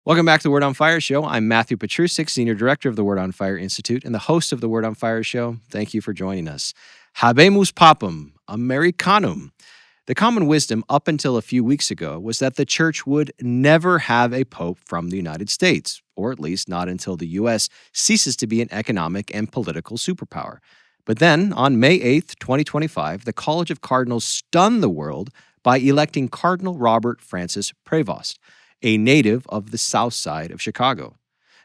Welcome back to the Word on Fire Show. I'm Matthew Petrusek, Senior Director of the Word on Fire Institute and the host of the Word on Fire Show. Thank you for joining us. Habemus Papam Americanum. The common wisdom up until a few weeks ago was that the church would never have a pope from the United States, or at least not until the U.S. ceases to be an economic and political superpower. But then, on May 8th, 2025, the College of Cardinals stunned the world by electing Cardinal Robert Francis Prevost, a native of the south side of Chicago.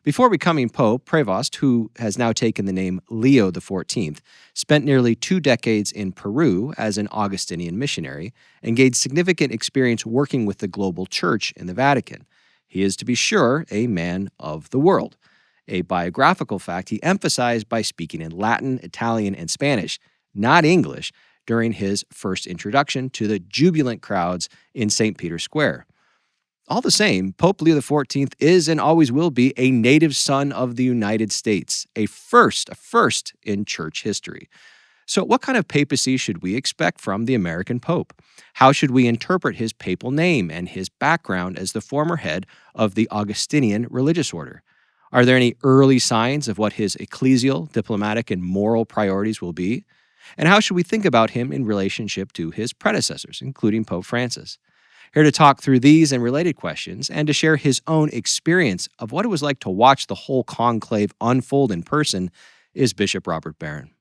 Before becoming Pope, Prevost, who has now taken the name Leo XIV, spent nearly 2 decades in Peru as an Augustinian missionary and gained significant experience working with the global church in the Vatican. He is, to be sure, a man of the world. A biographical fact he emphasized by speaking in Latin, Italian, and Spanish, not English, during his first introduction to the jubilant crowds in St. Peter's Square. All the same, Pope Leo XIV is and always will be a native son of the United States, a first in church history. So what kind of papacy should we expect from the American Pope? How should we interpret his papal name and his background as the former head of the Augustinian religious order? Are there any early signs of what his ecclesial, diplomatic, and moral priorities will be? And how should we think about him in relationship to his predecessors, including Pope Francis? Here to talk through these and related questions and to share his own experience of what it was like to watch the whole conclave unfold in person is Bishop Robert Barron.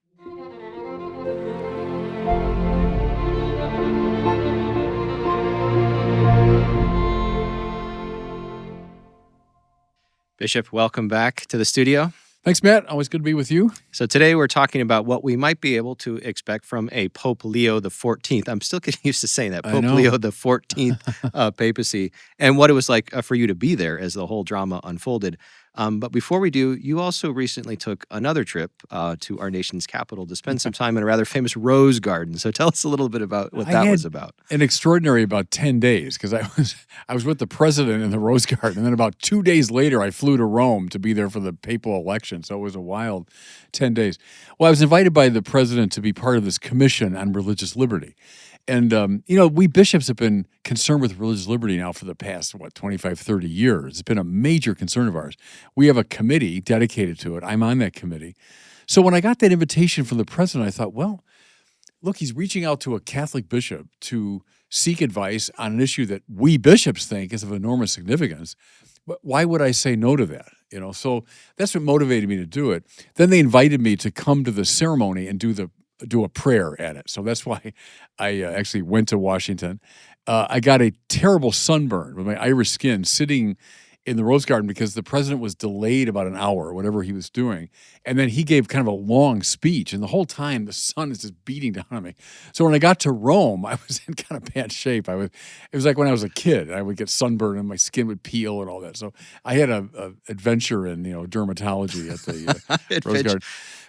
Bishop, welcome back to the studio. Thanks, Matt. Always good to be with you. So today we're talking about what we might be able to expect from a Pope Leo XIV. I'm still getting used to saying that, Pope Leo XIV papacy, and what it was like for you to be there as the whole drama unfolded. But before we do, you also recently took another trip to our nation's capital to spend some time in a rather famous rose garden. So tell us a little bit about what that was about. An extraordinary about 10 days, because I was with the president in the rose garden, and then about 2 days later, I flew to Rome to be there for the papal election. So it was a wild 10 days. Well, I was invited by the president to be part of this commission on religious liberty. And, we bishops have been concerned with religious liberty now for the past, 25, 30 years. It's been a major concern of ours. We have a committee dedicated to it. I'm on that committee. So when I got that invitation from the president, I thought, well, look, he's reaching out to a Catholic bishop to seek advice on an issue that we bishops think is of enormous significance. But why would I say no to that? So that's what motivated me to do it. Then they invited me to come to the ceremony and do a prayer at it. So that's why I actually went to Washington. I got a terrible sunburn with my Irish skin sitting in the rose garden because the president was delayed about an hour, whatever he was doing. And then he gave kind of a long speech. And the whole time the sun is just beating down on me. So when I got to Rome, I was in kind of bad shape. It was like when I was a kid. I would get sunburned and my skin would peel and all that. So I had a adventure in dermatology at the rose garden.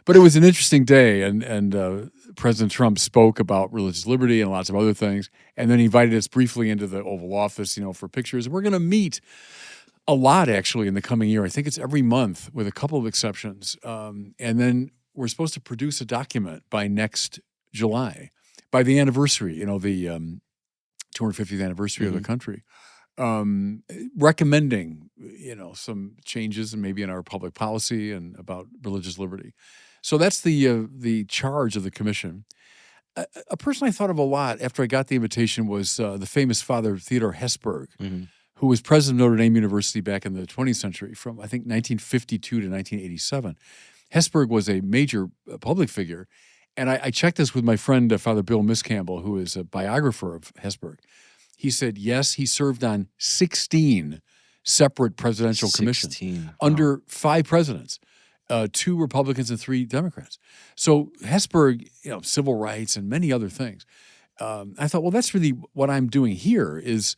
But it was an interesting day, and President Trump spoke about religious liberty and lots of other things, and then he invited us briefly into the Oval Office, for pictures. We're going to meet a lot, actually, in the coming year. I think it's every month, with a couple of exceptions. And then we're supposed to produce a document by next July, by the anniversary, the 250th anniversary of the country, recommending, some changes and maybe in our public policy and about religious liberty. So that's the charge of the commission. A person I thought of a lot after I got the invitation was the famous Father Theodore Hesburgh, who was president of Notre Dame University back in the 20th century from, I think, 1952 to 1987. Hesburgh was a major public figure, and I checked this with my friend, Father Bill Miscampbell, who is a biographer of Hesburgh. He said, yes, he served on 16 separate presidential commissions under 5 presidents. 2 Republicans and 3 Democrats. So Hesburgh, civil rights and many other things. I thought, well, that's really what I'm doing here is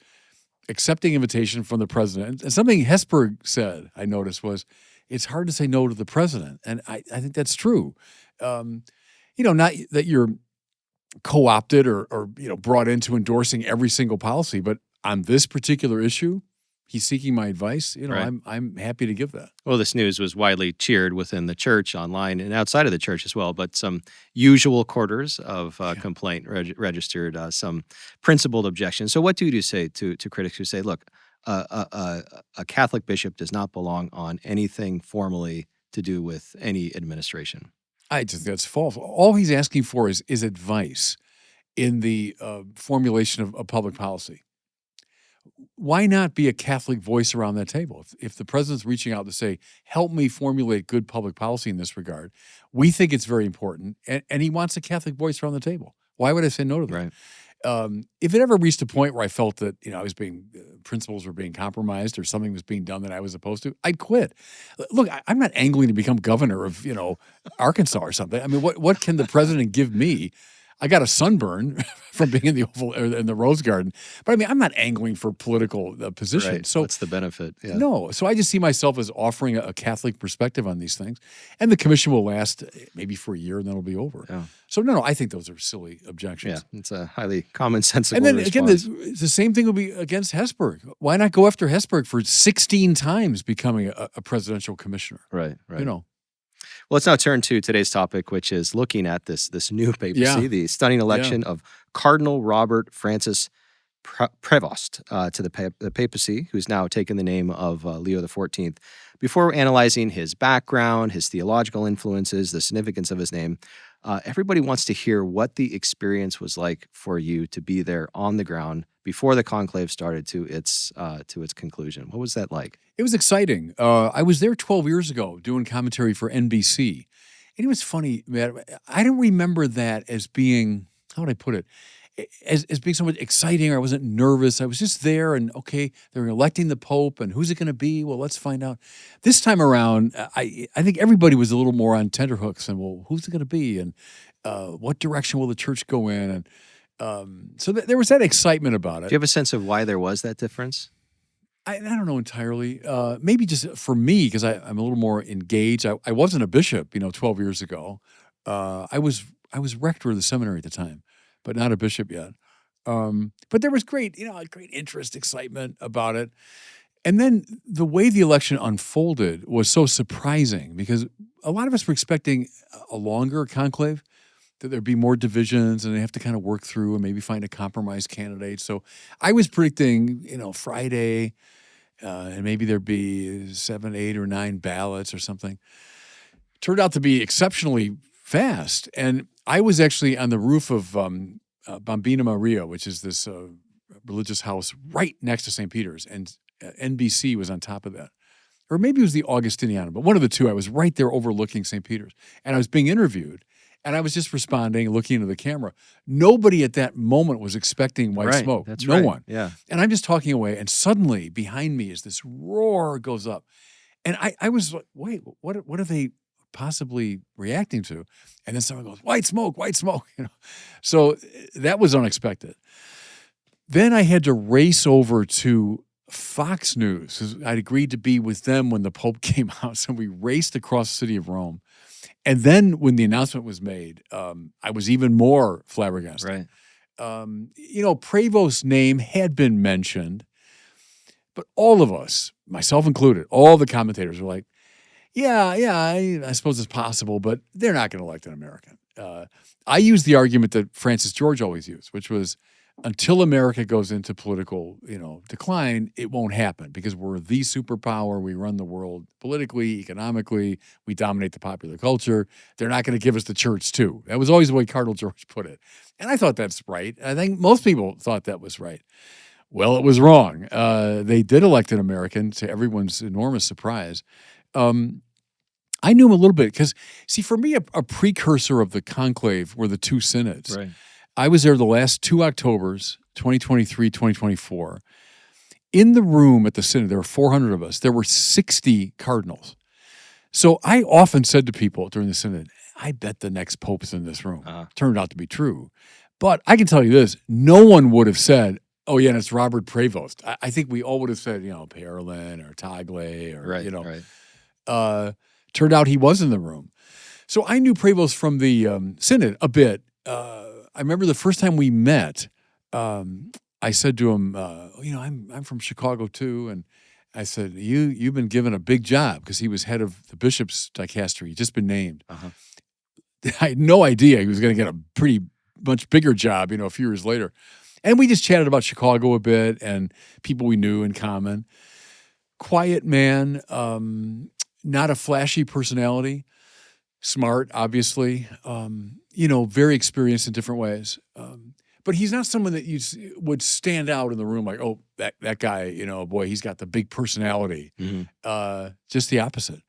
accepting invitation from the president. And something Hesburgh said, I noticed, was it's hard to say no to the president. And I think that's true. Not that you're co-opted or brought into endorsing every single policy, but on this particular issue, he's seeking my advice. Right. I'm happy to give that. Well, this news was widely cheered within the church, online, and outside of the church as well. But some usual quarters of complaint registered some principled objections. So what do you say to critics who say, look, a Catholic bishop does not belong on anything formally to do with any administration. I just think that's false. All he's asking for is advice in the formulation of public policy. Why not be a Catholic voice around that table? If the president's reaching out to say, help me formulate good public policy in this regard, we think it's very important, and he wants a Catholic voice around the table. Why would I say no to that? Right. If it ever reached a point where I felt that principles were being compromised or something was being done that I was opposed to, I'd quit. Look, I'm not angling to become governor of Arkansas or something. I mean, what can the president give me? I got a sunburn from being in the Oval or in the Rose Garden, but I mean, I'm not angling for political position. Right. So what's the benefit? Yeah. No. So I just see myself as offering a Catholic perspective on these things, and the commission will last maybe for a year, and then it'll be over. Yeah. So no, I think those are silly objections. Yeah, it's a highly commonsensical And then response. again, the same thing will be against Hesburgh. Why not go after Hesburgh for 16 times becoming a presidential commissioner? Right. Well, let's now turn to today's topic, which is looking at this new papacy, the stunning election of Cardinal Robert Francis Prevost to the papacy, who's now taken the name of Leo XIV. Before analyzing his background, his theological influences, the significance of his name, everybody wants to hear what the experience was like for you to be there on the ground before the conclave started to its conclusion. What was that like? It was exciting. I was there 12 years ago doing commentary for NBC. And it was funny, man. I don't remember that as being, how would I put it, as being somewhat exciting, or I wasn't nervous. I was just there and, okay, they're electing the Pope, and who's it going to be? Well, let's find out. This time around, I think everybody was a little more on tenterhooks and, well, who's it going to be? And what direction will the church go in? And so there was that excitement about it. Do you have a sense of why there was that difference? I don't know entirely. Maybe just for me, because I'm a little more engaged. I wasn't a bishop, 12 years ago. I was rector of the seminary at the time, but not a bishop yet. But there was great interest, excitement about it. And then the way the election unfolded was so surprising because a lot of us were expecting a longer conclave, that there'd be more divisions and they have to kind of work through and maybe find a compromise candidate. So I was predicting, Friday, and maybe there'd be 7, 8, or 9 ballots or something. Turned out to be exceptionally fast. And I was actually on the roof of Bambina Maria, which is this religious house right next to St. Peter's. And NBC was on top of that. Or maybe it was the Augustinian, but one of the two. I was right there overlooking St. Peter's. And I was being interviewed. And I was just responding, looking into the camera. Nobody at that moment was expecting white smoke. That's no right. one. Yeah. And I'm just talking away, and suddenly behind me is this roar goes up. And I was like, wait, what are they possibly reacting to? And then someone goes, white smoke, white smoke. So that was unexpected. Then I had to race over to Fox News, because I'd agreed to be with them when the Pope came out. So we raced across the city of Rome. And then when the announcement was made, I was even more flabbergasted. Right. Prevost's name had been mentioned, but all of us, myself included, all the commentators were like, I suppose it's possible, but they're not going to elect an American. I used the argument that Francis George always used, which was, until America goes into political, decline, it won't happen because we're the superpower. We run the world politically, economically. We dominate the popular culture. They're not going to give us the church too. That was always the way Cardinal George put it. And I thought that's right. I think most people thought that was right. Well, it was wrong. They did elect an American, to everyone's enormous surprise. I knew him a little bit because, see, for me, a precursor of the conclave were the two synods. Right. I was there the last 2 Octobers, 2023, 2024. In the room at the synod, there were 400 of us. There were 60 cardinals. So I often said to people during the synod, I bet the next pope's in this room. Turned out to be true. But I can tell you this, no one would have said, oh, yeah, and it's Robert Prevost. I think we all would have said, Barron or Tagle or, Right. Turned out he was in the room. So I knew Prevost from the synod a bit. I remember the first time we met, I said to him, I'm from Chicago too. And I said, you've been given a big job, because he was head of the bishop's dicastery. He'd just been named. I had no idea he was going to get a pretty much bigger job, a few years later. And we just chatted about Chicago a bit and people we knew in common. Quiet man, not a flashy personality, smart, obviously, very experienced in different ways. But he's not someone that would stand out in the room like, oh, that guy, boy, he's got the big personality. Just the opposite.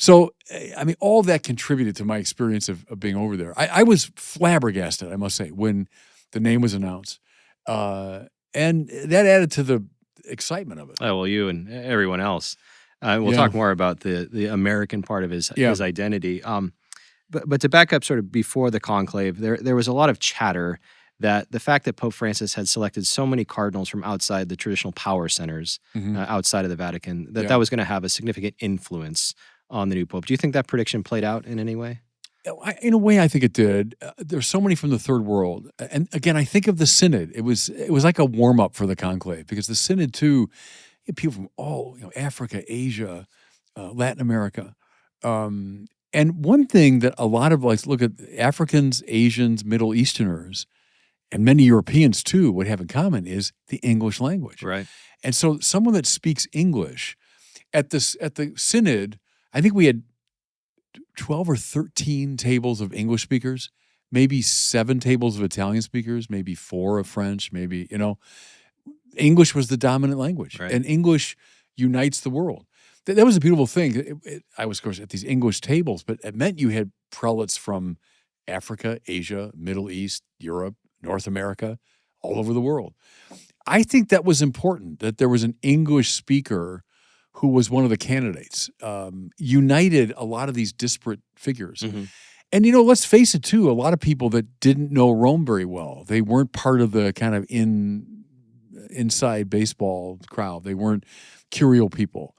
So, I mean, all that contributed to my experience of being over there. I was flabbergasted, I must say, when the name was announced. And that added to the excitement of it. Oh, well, you and everyone else. We'll talk more about the American part of his identity. But to back up sort of before the conclave, there was a lot of chatter that the fact that Pope Francis had selected so many cardinals from outside the traditional power centers, outside of the Vatican, that was going to have a significant influence on the new pope. Do you think that prediction played out in any way? In a way, I think it did. There's so many from the third world. And again, I think of the synod. It was like a warm-up for the conclave, because the synod, too, people from all, Africa, Asia, Latin America. And one thing that a lot of, look at Africans, Asians, Middle Easterners, and many Europeans, too, would have in common is the English language. Right. And so someone that speaks English, at the synod, I think we had 12 or 13 tables of English speakers, maybe 7 tables of Italian speakers, maybe 4 of French, maybe, English was the dominant language. Right. And English unites the world. That was a beautiful thing. I was, of course, at these English tables, but it meant you had prelates from Africa, Asia, Middle East, Europe, North America, all over the world. I think that was important, that there was an English speaker who was one of the candidates, united a lot of these disparate figures. And, let's face it, too, a lot of people that didn't know Rome very well, they weren't part of the kind of inside baseball crowd. They weren't curial people.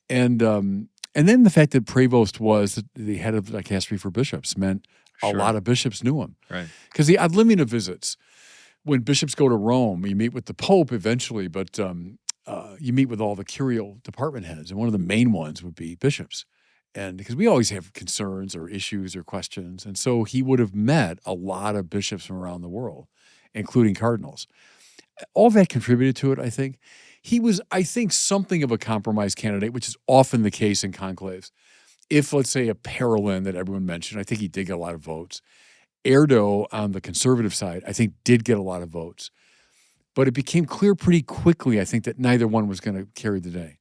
And then the fact that Prevost was the head of the dicastery for bishops meant a lot of bishops knew him. Right. Because the ad limina visits, when bishops go to Rome, you meet with the Pope eventually, but you meet with all the curial department heads, and one of the main ones would be bishops. And because we always have concerns or issues or questions. And so he would have met a lot of bishops from around the world, including cardinals. All that contributed to it, I think. He was, I think, something of a compromise candidate, which is often the case in conclaves. If, let's say, a Parolin that everyone mentioned, I think he did get a lot of votes. Erdo on the conservative side, I think, did get a lot of votes. But it became clear pretty quickly, I think, that neither one was going to carry the day.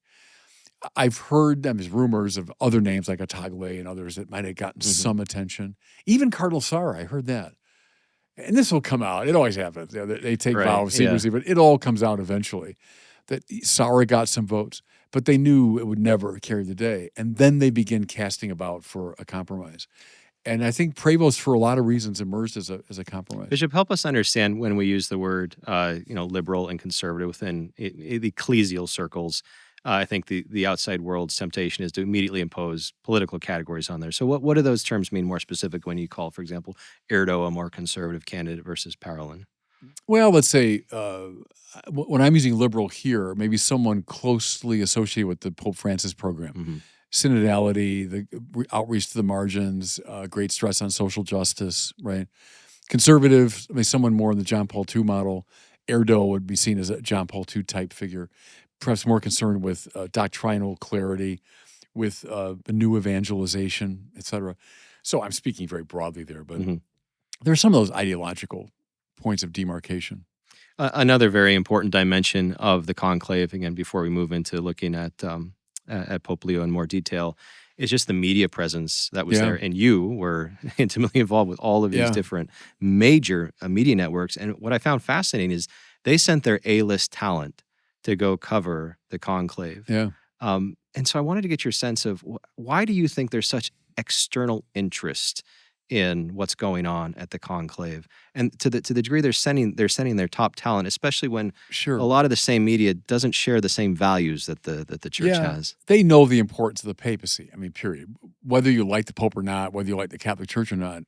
I've heard there's rumors of other names like Otagle and others that might have gotten some attention. Even Cardinal Sarah, I heard that. And this will come out. It always happens. They take vows secrecy, but it all comes out eventually. That Sarah got some votes, but they knew it would never carry the day. And then they begin casting about for a compromise. And I think Prevost, for a lot of reasons, emerged as a compromise. Bishop, help us understand when we use the word, liberal and conservative within the ecclesial circles. I think the outside world's temptation is to immediately impose political categories on there. So what do those terms mean more specific when you call, for example, Erdo a more conservative candidate versus Parolin? Well, let's say when I'm using liberal here, maybe someone closely associated with the Pope Francis program. Synodality, the outreach to the margins, great stress on social justice, right? Conservative, maybe someone more in the John Paul II model. Erdo would be seen as a John Paul II type figure, perhaps more concerned with doctrinal clarity, with the new evangelization, et cetera. So I'm speaking very broadly there, but there are some of those ideological points of demarcation. Another very important dimension of the conclave, again, before we move into looking at Pope Leo in more detail, is just the media presence that was there. And you were intimately involved with all of these different major media networks. And what I found fascinating is they sent their A-list talent to go cover the conclave. And so I wanted to get your sense of why do you think there's such external interest in what's going on at the conclave, and to the degree they're sending their top talent, especially when a lot of the same media doesn't share the same values that the church has. They know the importance of the papacy. I mean, period. Whether you like the Pope or not, whether you like the Catholic Church or not,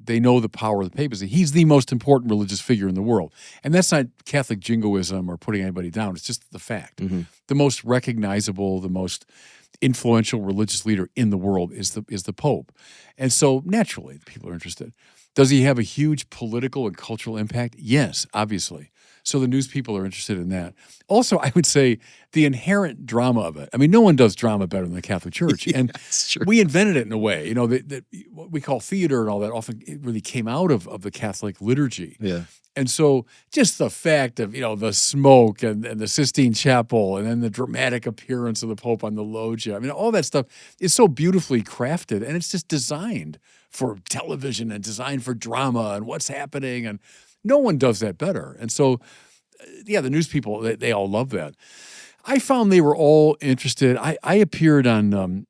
they know the power of the papacy. He's the most important religious figure in the world, and that's not Catholic jingoism or putting anybody down. It's just the fact. The most recognizable, the most influential religious leader in the world is the Pope. And so naturally people are interested. Does he have a huge political and cultural impact? Yes, obviously. So the news people are interested in that. Also, I would say the inherent drama of it. I mean, no one does drama better than the Catholic Church. Yeah, And that's true. we invented it in a way. You know, that what we call theater and all that often it really came out of the Catholic liturgy. Yeah. And so just the fact of, the smoke and the Sistine Chapel and then the dramatic appearance of the Pope on the loggia. I mean, all that stuff is so beautifully crafted, and it's just designed for television and designed for drama and what's happening. And no one does that better. And so, the news people, they all love that. I found they were all interested. I appeared on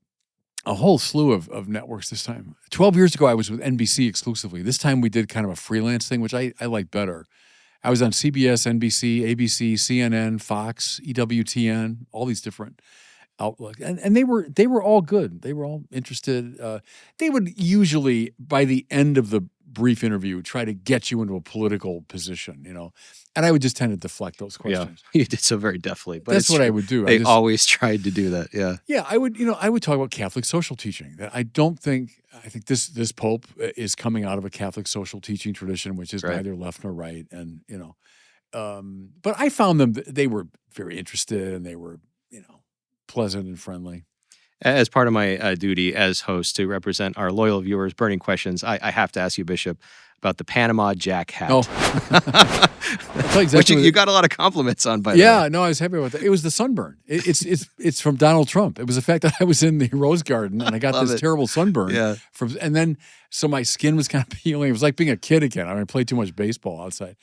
a whole slew of networks this time. 12 years ago, I was with NBC exclusively. This time we did kind of a freelance thing, which I like better. I was on CBS, NBC, ABC, CNN, Fox, EWTN, all these different outlooks. And they were all good. They were all interested. They would usually, by the end of the brief interview, try to get you into a political position, and I would just tend to deflect those questions. Yeah, you did so very deftly. But That's what I would do. They always tried to do that. Yeah. Yeah, I would talk about Catholic social teaching. That I think this Pope is coming out of a Catholic social teaching tradition, which is neither left nor right. And, but I found they were very interested, and they were, pleasant and friendly. As part of my duty as host to represent our loyal viewers, burning questions, I have to ask you, Bishop, about the Panama Jack hat. Oh. Which you got a lot of compliments on, by the way. Yeah, no, I was happy about that. It was the sunburn. It's from Donald Trump. It was the fact that I was in the Rose Garden and I got this terrible sunburn. Yeah. So my skin was kind of peeling. It was like being a kid again. I played too much baseball outside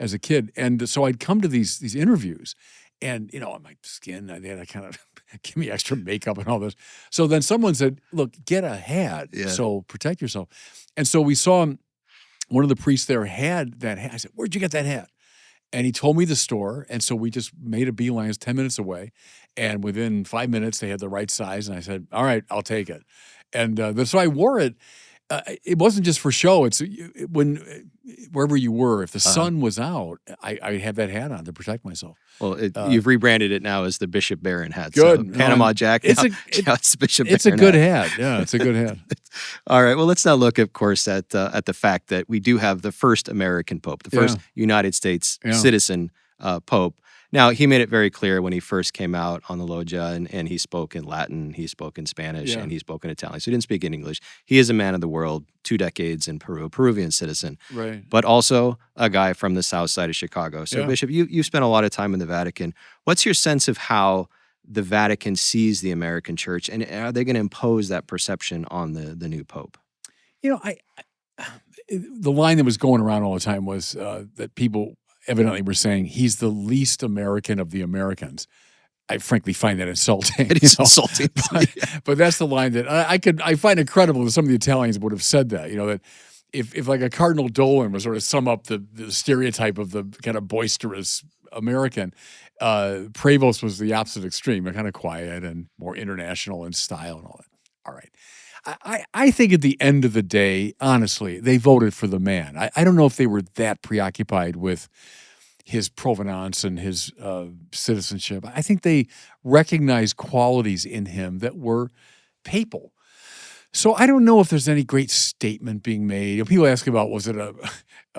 as a kid. And so I'd come to these interviews and, my skin, they had to kind of give me extra makeup and all this. So then someone said, look, get a hat. Yeah. So protect yourself. And so we saw one of the priests there had that hat. I said, where'd you get that hat? And he told me the store. And so we just made a beeline. It was 10 minutes away. And within 5 minutes, they had the right size. And I said, all right, I'll take it. And so I wore it. It wasn't just for show. It's wherever you were, if the sun was out, I had that hat on to protect myself. Well, you've rebranded it now as the Bishop Barron hat. Good. So Panama Jack. It's Bishop It's a Barron good hat. Yeah, it's a good hat. All right. Well, let's now look, of course, at the fact that we do have the first American Pope, the first United States citizen Pope. Now, he made it very clear when he first came out on the loggia, and he spoke in Latin, he spoke in Spanish, and he spoke in Italian. So he didn't speak in English. He is a man of the world, 2 decades in Peru, a Peruvian citizen, right? But also a guy from the south side of Chicago. So, Bishop, you've spent a lot of time in the Vatican. What's your sense of how the Vatican sees the American church, and are they going to impose that perception on the new Pope? The line that was going around all the time was that people evidently were saying he's the least American of the Americans. I frankly find that insulting. It is insulting. But that's the line that I find it credible that some of the Italians would have said that, that if like a Cardinal Dolan was sort of sum up the stereotype of the kind of boisterous American, Prevost was the opposite extreme, kind of quiet and more international in style and all that. All right. I think at the end of the day, honestly, they voted for the man. I don't know if they were that preoccupied with his provenance and his citizenship. I think they recognized qualities in him that were papal. So I don't know if there's any great statement being made. People ask about, was it a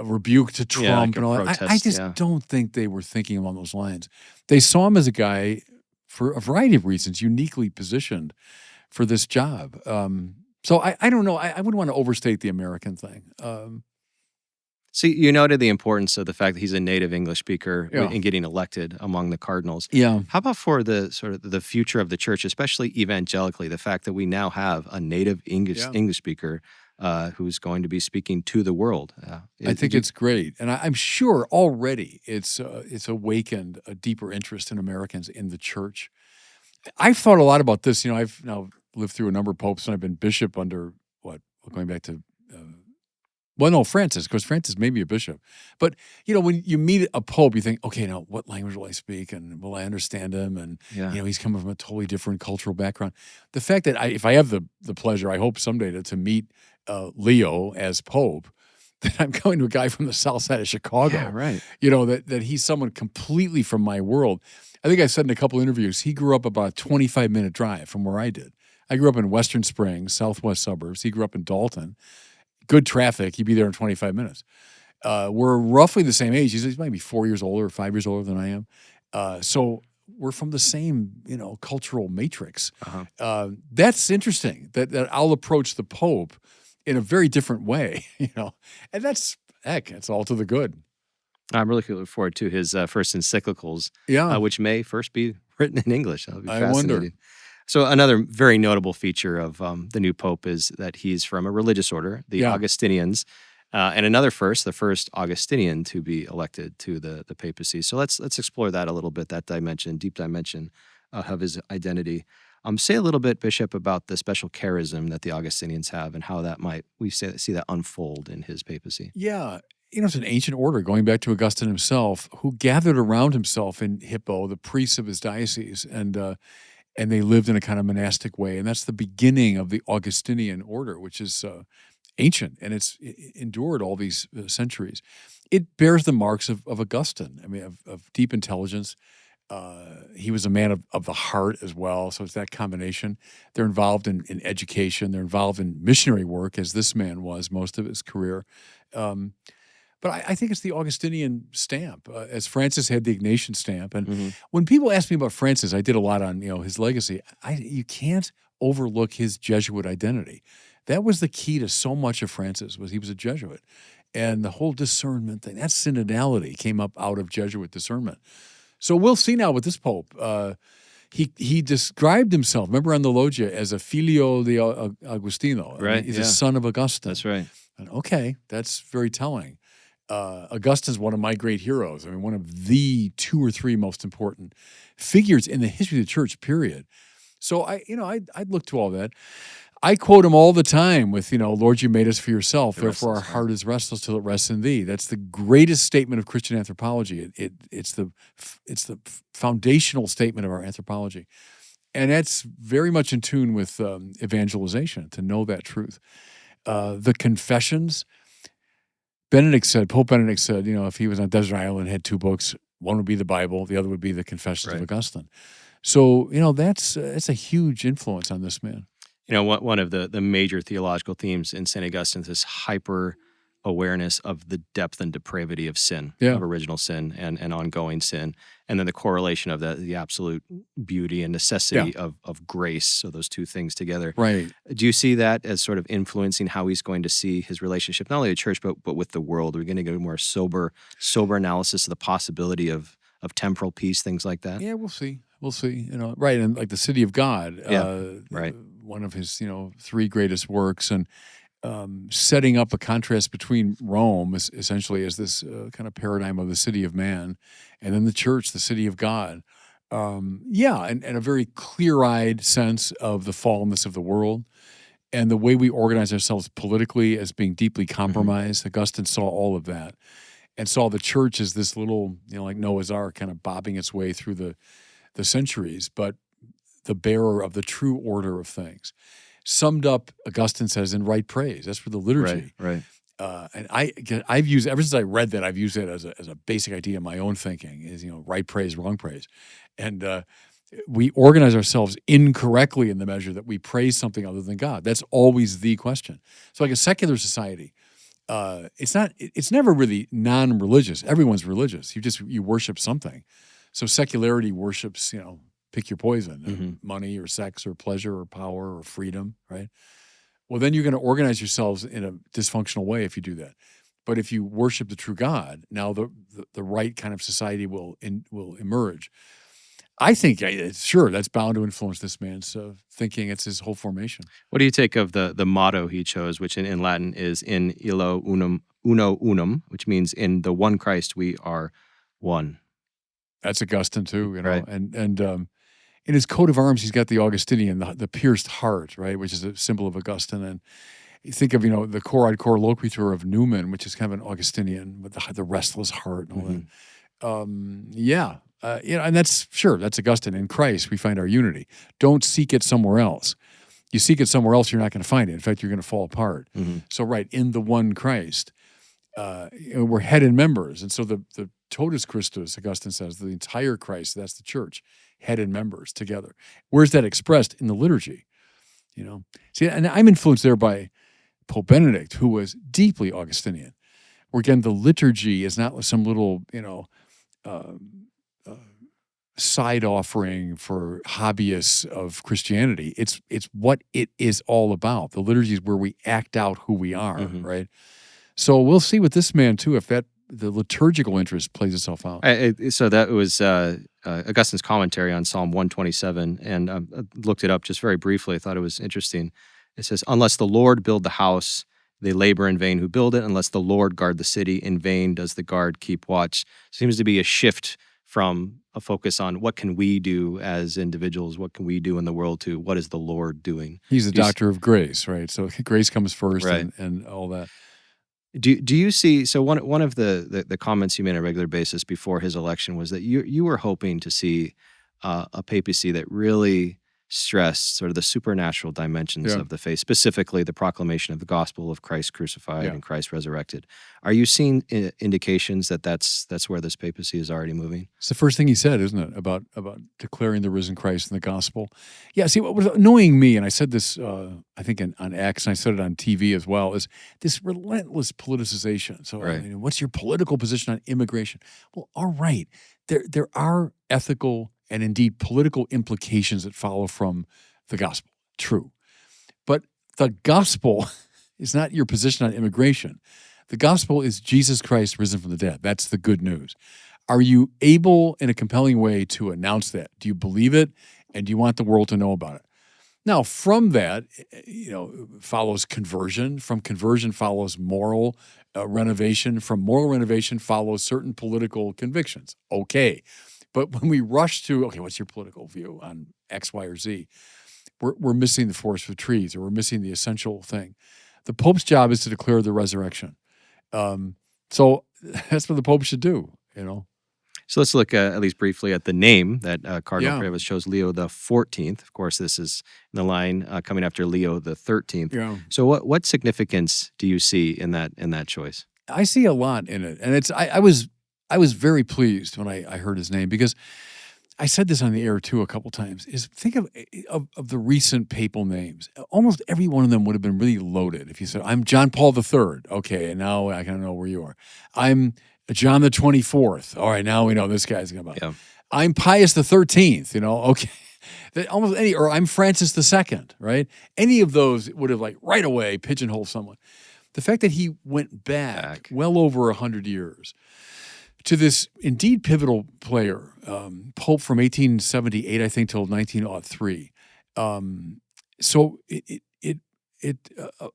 rebuke to Trump and all that? I just don't think they were thinking along those lines. They saw him as a guy, for a variety of reasons, uniquely positioned for this job. So I don't know. I wouldn't want to overstate the American thing. See, you noted the importance of the fact that he's a native English speaker in getting elected among the cardinals. Yeah. How about for the sort of the future of the church, especially evangelically, the fact that we now have a native English speaker who's going to be speaking to the world? I think it's great. And I'm sure already it's awakened a deeper interest in Americans in the church. I've thought a lot about this. I've now lived through a number of popes, and I've been bishop under going back to Francis, because Francis may be a bishop. But, when you meet a pope, you think, okay, now what language will I speak, and will I understand him? And, he's coming from a totally different cultural background. The fact that if I have the pleasure, I hope someday to meet Leo as pope, that I'm going to a guy from the south side of Chicago. Yeah, right. That he's someone completely from my world. I think I said in a couple interviews, he grew up about a 25-minute drive from where I did. I grew up in Western Springs, southwest suburbs. He grew up in Dalton. Good traffic. He'd be there in 25 minutes. We're roughly the same age. He's maybe 4 years older or 5 years older than I am. So we're from the same, cultural matrix. That's interesting that I'll approach the Pope in a very different way, and that's all to the good. I'm really looking forward to his first encyclicals, Yeah, which may first be written in English. That'll be I fascinating. wonder. So another very notable feature of the new pope is that he's from a religious order, the Yeah. Augustinians, and another first, the first Augustinian to be elected to the papacy. So let's explore that a little bit, that dimension, deep dimension of his identity. Say a little bit, Bishop, about the special charism that the Augustinians have and how that see that unfold in his papacy. Yeah. It's an ancient order going back to Augustine himself, who gathered around himself in Hippo, the priests of his diocese, and they lived in a kind of monastic way. And that's the beginning of the Augustinian order, which is ancient, and it's endured all these centuries. It bears the marks of Augustine, of deep intelligence. He was a man of the heart as well, so it's that combination. They're involved in education. They're involved in missionary work, as this man was most of his career. But I think it's the Augustinian stamp, as Francis had the Ignatian stamp. And when people ask me about Francis, I did a lot on his legacy. You can't overlook his Jesuit identity. That was the key to so much of Francis, was he was a Jesuit. And the whole discernment thing, that synodality came up out of Jesuit discernment. So we'll see now with this Pope. He described himself, remember on the Loggia, as a filio di Agostino. Right, He's a son of Augustine. That's right. And okay, that's very telling. Augustine's one of my great heroes. One of the 2 or 3 most important figures in the history of the church, period. So I'd look to all that. I quote him all the time with, Lord, you made us for yourself. Therefore, our heart is restless till it rests in thee. That's the greatest statement of Christian anthropology. It's the foundational statement of our anthropology. And that's very much in tune with evangelization, to know that truth. The confessions, Pope Benedict said, if he was on a desert island and had 2 books, one would be the Bible, the other would be the Confessions of Augustine. So, that's a huge influence on this man. One of the major theological themes in St. Augustine's is hyper awareness of the depth and depravity of sin, of original sin and ongoing sin, and then the correlation of the absolute beauty and necessity of grace. So those 2 things together. Right. Do you see that as sort of influencing how he's going to see his relationship, not only with the church, but with the world? Are we going to get a more sober analysis of the possibility of temporal peace, things like that? Yeah, we'll see. We'll see. Right. And like the City of God, right. One of his, 3 greatest works, and setting up a contrast between Rome, essentially, as this kind of paradigm of the city of man, and then the church, the city of God. And a very clear-eyed sense of the fallenness of the world and the way we organize ourselves politically as being deeply compromised. Augustine saw all of that and saw the church as this little, like Noah's Ark, kind of bobbing its way through the centuries, but the bearer of the true order of things. Summed up, Augustine says, in right praise. That's for the liturgy. Right. And I've used, ever since I read that, I've used it as a basic idea in my own thinking, is, right praise, wrong praise. And we organize ourselves incorrectly in the measure that we praise something other than God. That's always the question. So like a secular society, it's never really non-religious. Everyone's religious. You worship something. So secularity worships, pick your poison, money or sex or pleasure or power or freedom, right? Well, then you're going to organize yourselves in a dysfunctional way if you do that. But if you worship the true God, now the right kind of society will emerge. I think, sure, that's bound to influence this man's thinking. It's his whole formation. What do you take of the motto he chose, which in Latin is in illo uno unum, which means in the one Christ we are one? That's Augustine too, Right. And in his coat of arms, he's got the Augustinian, the pierced heart, right, which is a symbol of Augustine. And you think of, the cor ad cor loquitur of Newman, which is kind of an Augustinian with the restless heart and all that. And that's Augustine. In Christ, we find our unity. Don't seek it somewhere else. You seek it somewhere else, you're not going to find it. In fact, you're going to fall apart. So, right, in the one Christ, we're head and members. And so the totus Christus, Augustine says, the entire Christ, that's the church, head and members together. Where's that expressed? In the liturgy, See, and I'm influenced there by Pope Benedict, who was deeply Augustinian, where again the liturgy is not some little side offering for hobbyists of Christianity. It's what it is all about. The liturgy is where we act out who we are, right? So we'll see with this man too if the liturgical interest plays itself out. So that was Augustine's commentary on Psalm 127, and I looked it up just very briefly. I thought it was interesting. It says, "Unless the Lord build the house, they labor in vain who build it. Unless the Lord guard the city, in vain does the guard keep watch." Seems to be a shift from a focus on what can we do as individuals, what can we do in the world, to what is the Lord doing. He's the doctor of grace, right? So grace comes first, right, and all that. Do you see? So one of the comments you made on a regular basis before his election was that you were hoping to see a papacy that really stressed sort of the supernatural dimensions of the faith, specifically the proclamation of the gospel of Christ crucified and Christ resurrected. Are you seeing indications that that's where this papacy is already moving? It's the first thing he said, isn't it, about declaring the risen Christ in the gospel? Yeah, see, what was annoying me, and I said this, I think on X, and I said it on TV as well, is this relentless politicization. So, I mean, what's your political position on immigration? Well, all right, there are ethical and indeed political implications that follow from the gospel. True. But the gospel is not your position on immigration. The gospel is Jesus Christ risen from the dead. That's the good news. Are you able in a compelling way to announce that? Do you believe it? And do you want the world to know about it? Now, from that, follows conversion. From conversion follows moral renovation. From moral renovation follows certain political convictions. Okay. But when we rush to, okay, what's your political view on X, Y, or Z? We're missing the forest for trees, or we're missing the essential thing. The Pope's job is to declare the resurrection. So that's what the Pope should do, So let's look at least briefly at the name that Cardinal Prevost chose, Leo XIV. Of course, this is in the line coming after Leo XIII. Yeah. So what significance do you see in that choice? I see a lot in it, and I was very pleased when I heard his name, because I said this on the air too a couple times, is think of the recent papal names. Almost every one of them would have been really loaded. If you said, I'm John Paul III, okay, and now I kind of know where you are. I'm John the 24th. All right, now we know this guy's going to. Yeah. I'm Pius the 13th, okay. Almost any, or I'm Francis II, right? Any of those would have right away pigeonholed someone. The fact that he went back well over 100 years to this indeed pivotal player, Pope from 1878, I think, till 1903. So it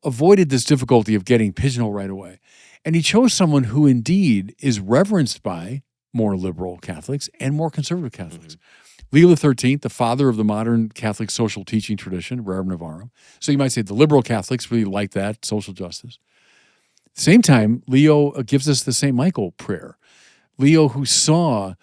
avoided this difficulty of getting pigeonholed right away. And he chose someone who indeed is reverenced by more liberal Catholics and more conservative Catholics. Leo XIII, the father of the modern Catholic social teaching tradition, Rerum Novarum. So you might say the liberal Catholics really like that, social justice. Same time, Leo gives us the St. Michael prayer. Leo, who saw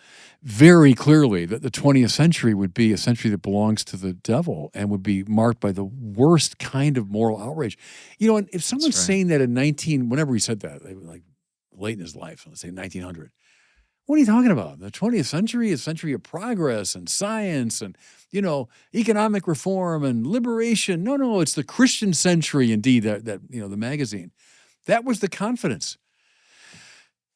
very clearly that the 20th century would be a century that belongs to the devil and would be marked by the worst kind of moral outrage. And if someone's saying that whenever he said that, late in his life, let's say 1900, what are you talking about? The 20th century is a century of progress and science and, economic reform and liberation. No, it's the Christian century, indeed, that the magazine. That was the confidence.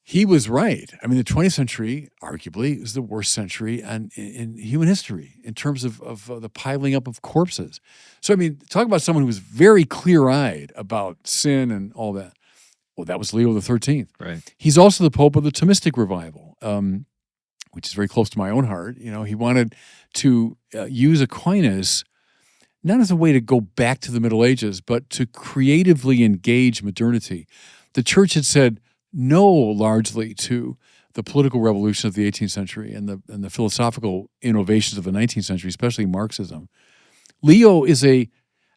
He was right. I mean, the 20th century, arguably, is the worst century in human history in terms of the piling up of corpses. So, I mean, talk about someone who was very clear-eyed about sin and all that. Well, that was Leo XIII. Right. He's also the Pope of the Thomistic revival, which is very close to my own heart. He wanted to use Aquinas not as a way to go back to the Middle Ages, but to creatively engage modernity. The Church had said no largely to the political revolution of the 18th century and the philosophical innovations of the 19th century, especially Marxism. Leo is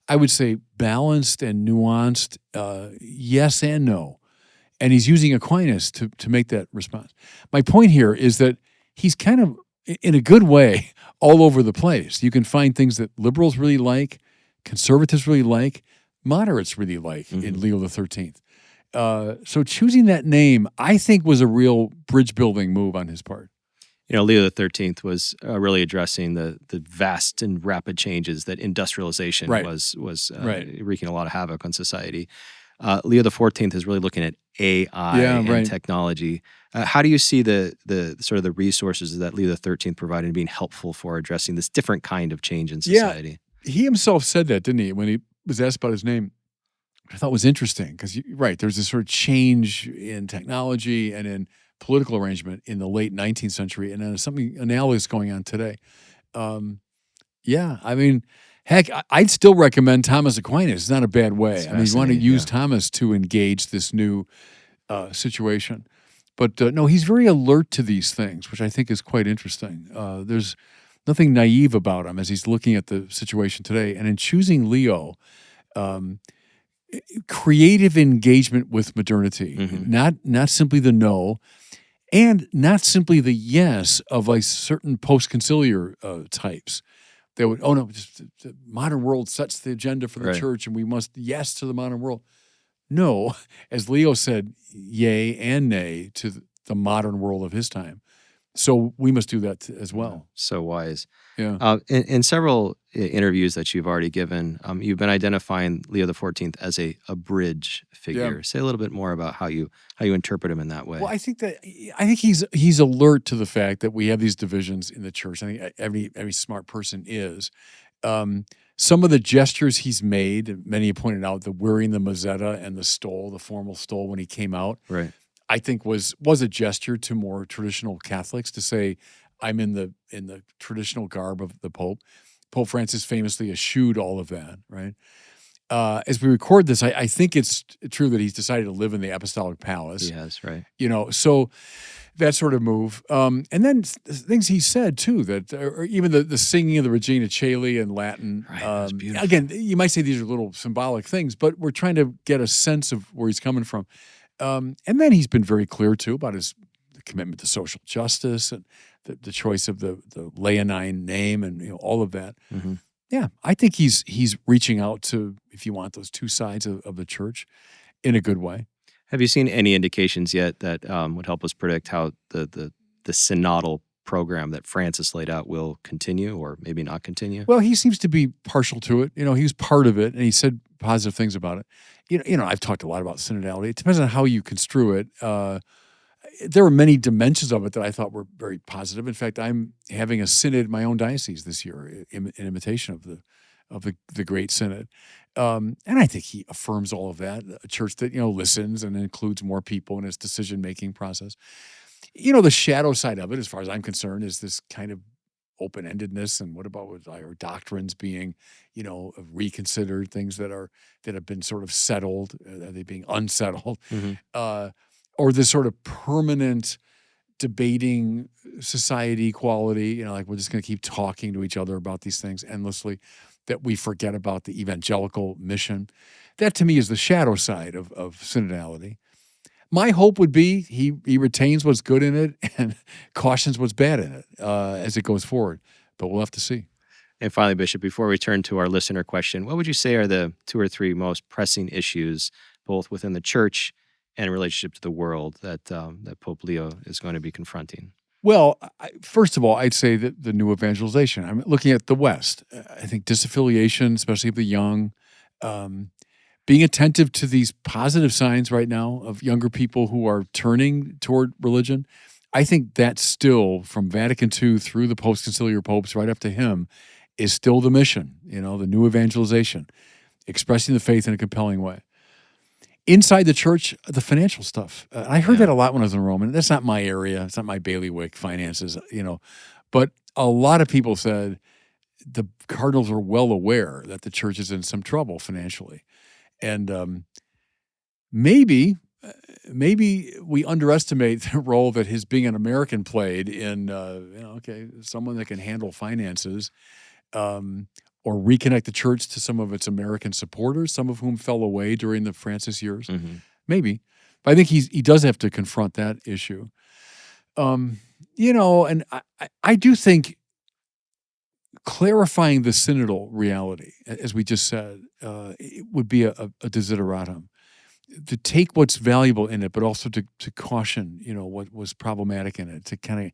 I would say, balanced and nuanced yes and no. And he's using Aquinas to make that response. My point here is that he's kind of, in a good way, all over the place. You can find things that liberals really like, conservatives really like, moderates really like in Leo XIII. So choosing that name, I think, was a real bridge-building move on his part. Leo XIII was really addressing the vast and rapid changes that industrialization was wreaking a lot of havoc on society. Leo XIV is really looking at AI Yeah, and right. technology. How do you see the sort of the resources that Leo XIII provided being helpful for addressing this different kind of change in Yeah, society? he himself said that, didn't he, when he was asked about his name? I thought was interesting because, right, there's this sort of change in technology and in political arrangement in the late 19th century, and then something analogous going on today. Um, yeah, I mean, heck, I'd still recommend Thomas Aquinas. It's not a bad It's way. I mean, you want to fascinating. use Yeah. Thomas to engage this new situation. But no, he's very alert to these things, which I think is quite interesting. There's nothing naive about him as he's looking at the situation today. And in choosing Leo, um, creative engagement with modernity, Hmm. not simply the no, and not simply the yes of like certain post-conciliar types. They would, oh no, just the modern world sets the agenda for the Right. church, and we must yes to the modern world. No, as Leo said, yay and nay to the modern world of his time. So we must do that as well. So wise. Yeah. In several interviews that you've already given, you've been identifying Leo XIV as a bridge figure. Say a little bit more about how you interpret him in that way. Well, I think he's alert to the fact that we have these divisions in the church. I think every smart person is. Some of the gestures he's made, many have pointed out, the wearing the mozzetta and the stole, the formal stole when he came out, Right. I think was a gesture to more traditional Catholics to say, I'm in the traditional garb of the Pope. Pope Francis famously eschewed all of that, right? As we record this, I think it's true that he's decided to live in the Apostolic Palace. He has, right. So that sort of move. And then things he said, too, that or even the singing of the Regina Caeli in Latin. Right, that's beautiful. Again, you might say these are little symbolic things, but we're trying to get a sense of where he's coming from. And then he's been very clear, too, about his commitment to social justice and the choice of the Leonine name and all of that. Mm-hmm. Yeah, I think he's reaching out to, if you want, those two sides of the church in a good way. Have you seen any indications yet that would help us predict how the synodal program that Francis laid out will continue or maybe not continue? Well, he seems to be partial to it. He was part of it, and he said positive things about it. I've talked a lot about synodality. It depends on how you construe it. There were many dimensions of it that I thought were very positive. In fact, I'm having a synod in my own diocese this year in imitation of the Great Synod. And I think he affirms all of that. A church that, listens and includes more people in its decision-making process. The shadow side of it, as far as I'm concerned, is this kind of open-endedness. And what about with our doctrines being, reconsidered, things that have been sort of settled? Are they being unsettled? Mm-hmm. Or this sort of permanent debating society equality, like we're just going to keep talking to each other about these things endlessly, that we forget about the evangelical mission. That to me is the shadow side of synodality. My hope would be he retains what's good in it and cautions what's bad in it as it goes forward. But we'll have to see. And finally, Bishop, before we turn to our listener question, what would you say are the 2 or 3 most pressing issues, both within the church and in relationship to the world, that Pope Leo is going to be confronting? Well, first of all, I'd say that the new evangelization. I'm looking at the West. I think disaffiliation, especially of the young, being attentive to these positive signs right now of younger people who are turning toward religion. I think that still, from Vatican II through the post-conciliar popes right up to him, is still the mission, the new evangelization, expressing the faith in a compelling way. Inside the church, the financial stuff. I heard that a lot when I was in Rome, and that's not my area. It's not my bailiwick, finances, But a lot of people said the cardinals are well aware that the church is in some trouble financially. And maybe we underestimate the role that his being an American played in, someone that can handle finances, or reconnect the church to some of its American supporters, some of whom fell away during the Francis years. Mm-hmm. Maybe. But I think he does have to confront that issue. And I do think clarifying the synodal reality, as we just said, it would be a desideratum. To take what's valuable in it, but also to caution, what was problematic in it, to kind of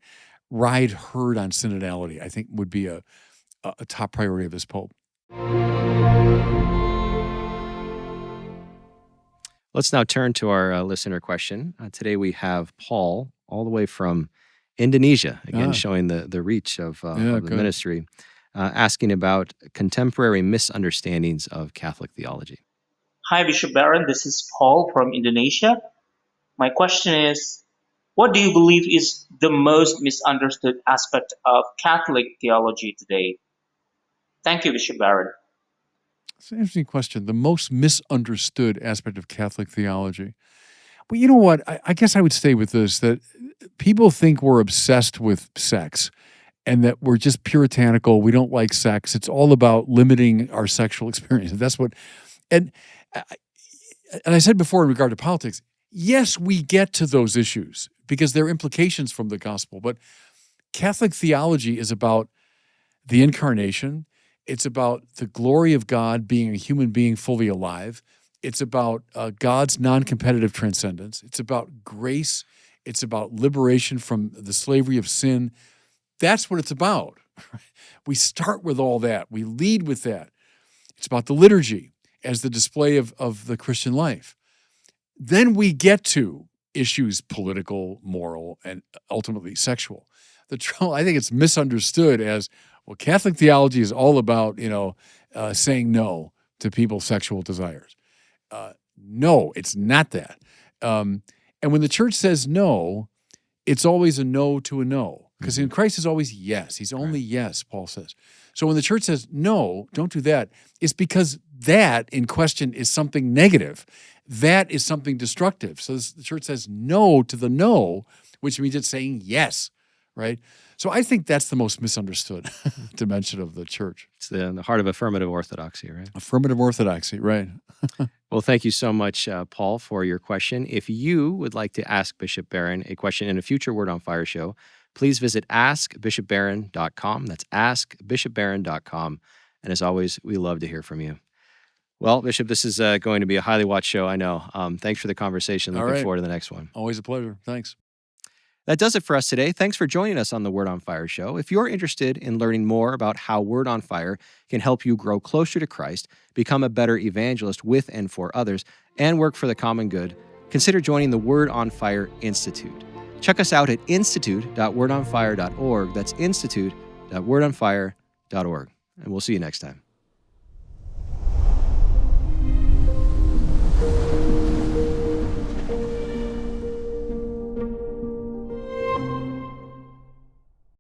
ride herd on synodality, I think would be a top priority of this Pope. Let's now turn to our listener question. Today we have Paul, all the way from Indonesia, again showing the reach of the good. ministry, asking about contemporary misunderstandings of Catholic theology. Hi, Bishop Barron. This is Paul from Indonesia. My question is, what do you believe is the most misunderstood aspect of Catholic theology today? Thank you, Bishop Barron. It's an interesting question. The most misunderstood aspect of Catholic theology. Well, you know what? I guess I would stay with this, that people think we're obsessed with sex and that we're just puritanical. We don't like sex. It's all about limiting our sexual experience. That's what, and I said before in regard to politics, yes, we get to those issues because they're implications from the gospel, but Catholic theology is about the incarnation. It's about the glory of God being a human being fully alive. It's about God's non-competitive transcendence. It's about grace. It's about liberation from the slavery of sin. That's what it's about. We start with all that. We lead with that. It's about the liturgy as the display of the Christian life. Then we get to issues political, moral, and ultimately sexual. The trouble, I think it's misunderstood as, well, Catholic theology is all about, saying no to people's sexual desires. No, it's not that. And when the church says no, it's always a no to a no. Because in Christ is always yes. He's only yes, Paul says. So when the church says no, don't do that, it's because that in question is something negative. That is something destructive. So the church says no to the no, which means it's saying yes, right? So I think that's the most misunderstood dimension of the church. It's the heart of affirmative orthodoxy, right? Affirmative orthodoxy, right. Well, thank you so much, Paul, for your question. If you would like to ask Bishop Barron a question in a future Word on Fire show, please visit askbishopbarron.com. That's askbishopbarron.com. And as always, we love to hear from you. Well, Bishop, this is going to be a highly watched show, I know. Thanks for the conversation. Looking forward to the next one. Always a pleasure. Thanks. That does it for us today. Thanks for joining us on the Word on Fire show. If you're interested in learning more about how Word on Fire can help you grow closer to Christ, become a better evangelist with and for others, and work for the common good, consider joining the Word on Fire Institute. Check us out at institute.wordonfire.org. That's institute.wordonfire.org. And we'll see you next time.